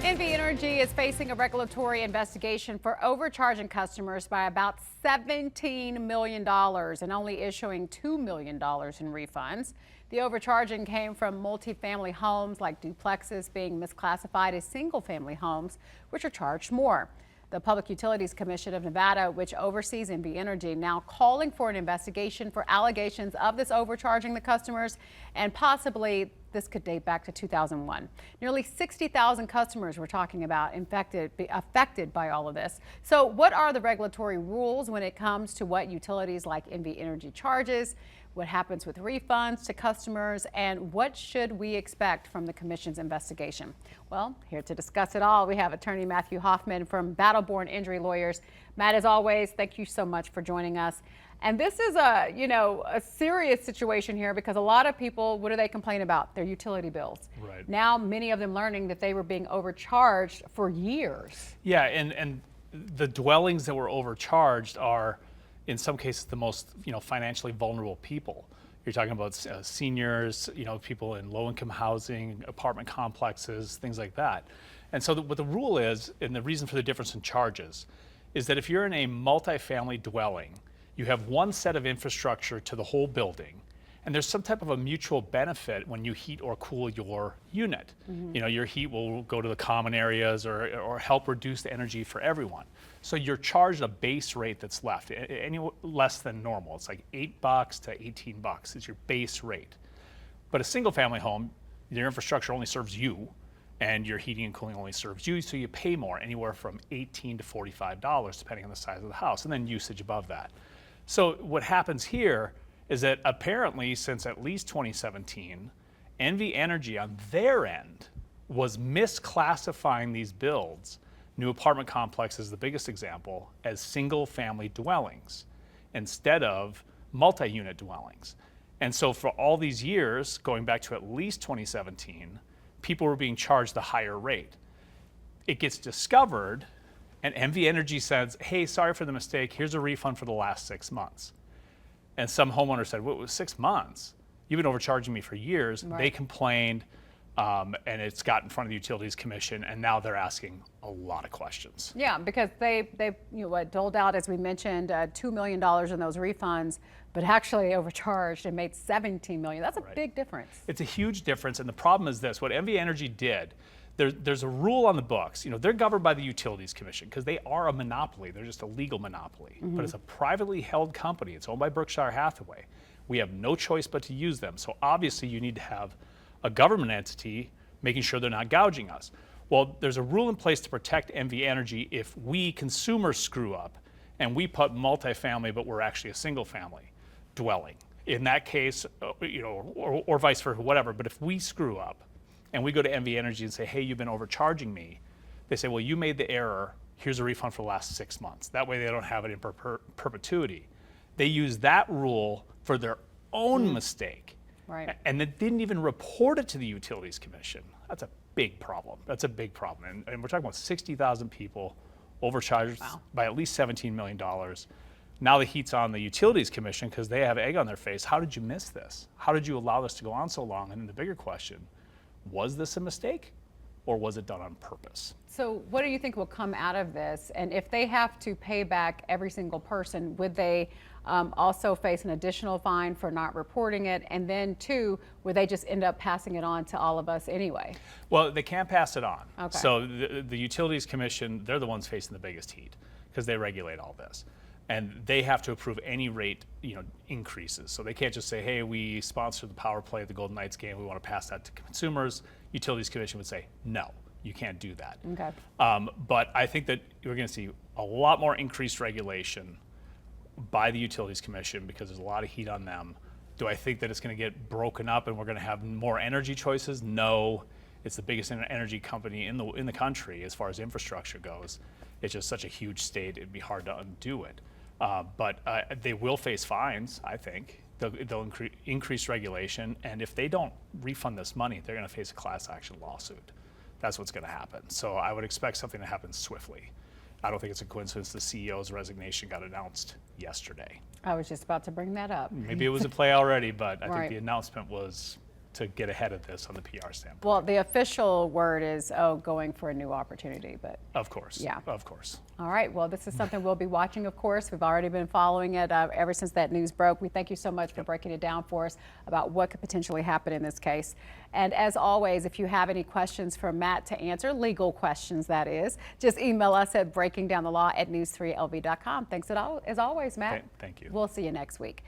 NV Energy is facing a regulatory investigation for overcharging customers by about $17 million and only issuing $2 million in refunds. The overcharging came from multifamily homes like duplexes being misclassified as single-family homes, which are charged more. The Public Utilities Commission of Nevada, which oversees NV Energy, now calling for an investigation for allegations of this overcharging the customers, and possibly this could date back to 2001. Nearly 60,000 customers we're talking about affected by all of this. So what are the regulatory rules when it comes to what utilities like NV Energy charges? What happens with refunds to customers, and what should we expect from the Commission's investigation? Well, here to discuss it all, we have attorney Matthew Hoffmann from Battleborn Injury Lawyers. Matt, as always, thank you so much for joining us. And this is a serious situation here, because a lot of people, what do they complain about? Their utility bills. Right. Now, many of them learning that they were being overcharged for years. Yeah, and the dwellings that were overcharged are, in some cases, the most financially vulnerable people. You're talking about seniors, people in low-income housing, apartment complexes, things like that. And so what the rule is, and the reason for the difference in charges, is that if you're in a multifamily dwelling, you have one set of infrastructure to the whole building, and there's some type of a mutual benefit when you heat or cool your unit. Mm-hmm. Your heat will go to the common areas or help reduce the energy for everyone. So you're charged a base rate that's left, any less than normal. It's like $8 to $18 is your base rate. But a single family home, your infrastructure only serves you, and your heating and cooling only serves you, so you pay more, anywhere from $18 to $45, depending on the size of the house, and then usage above that. So what happens here is that apparently since at least 2017, NV Energy on their end was misclassifying these builds, new apartment complexes, the biggest example, as single family dwellings instead of multi-unit dwellings. And so for all these years, going back to at least 2017, people were being charged the higher rate. It gets discovered, and NV Energy says, hey, sorry for the mistake, here's a refund for the last 6 months. And some homeowner said, well, it was 6 months? You've been overcharging me for years. Right. They complained, and it's got in front of the Utilities Commission, and now they're asking a lot of questions. Yeah, because they doled out, as we mentioned, $2 million in those refunds, but actually overcharged and made $17 million. That's a big difference. It's a huge difference, and the problem is this: what NV Energy did, there's a rule on the books. They're governed by the Utilities Commission because they are a monopoly. They're just a legal monopoly. Mm-hmm. But it's a privately held company. It's owned by Berkshire Hathaway. We have no choice but to use them. So obviously you need to have a government entity making sure they're not gouging us. Well, there's a rule in place to protect NV Energy if we consumers screw up and we put multifamily, but we're actually a single family dwelling. In that case, or vice versa, whatever. But if we screw up and we go to NV Energy and say, hey, you've been overcharging me, they say, well, you made the error. Here's a refund for the last 6 months. That way they don't have it in perpetuity. They use that rule for their own mistake. Right. And they didn't even report it to the Utilities Commission. That's a big problem. That's a big problem. And we're talking about 60,000 people overcharged by at least $17 million. Now the heat's on the Utilities Commission because they have egg on their face. How did you miss this? How did you allow this to go on so long? And then the bigger question, was this a mistake or was it done on purpose? So what do you think will come out of this? And if they have to pay back every single person, would they also face an additional fine for not reporting it? And then two, would they just end up passing it on to all of us anyway? Well, they can't pass it on. Okay. So the Utilities Commission, they're the ones facing the biggest heat because they regulate all this. And they have to approve any rate increases. So they can't just say, hey, we sponsor the power play at the Golden Knights game, we want to pass that to consumers. Utilities Commission would say, no, you can't do that. Okay. But I think that we're going to see a lot more increased regulation by the Utilities Commission because there's a lot of heat on them. Do I think that it's going to get broken up and we're going to have more energy choices? No. It's the biggest energy company in the country as far as infrastructure goes. It's just such a huge state, it'd be hard to undo it. But they will face fines, I think. They'll increase regulation, and if they don't refund this money, they're going to face a class action lawsuit. That's what's going to happen. So I would expect something to happen swiftly. I don't think it's a coincidence the CEO's resignation got announced yesterday. I was just about to bring that up. Maybe it was in play already, but I think the announcement was to get ahead of this on the PR standpoint. Well, the official word is, going for a new opportunity, but. Of course. Yeah. Of course. All right. Well, this is something we'll be watching, of course. We've already been following it ever since that news broke. We thank you so much for breaking it down for us about what could potentially happen in this case. And as always, if you have any questions for Matt to answer, legal questions that is, just email us at breakingdownthelaw@news3lv.com. Thanks as always, Matt. Okay, thank you. We'll see you next week.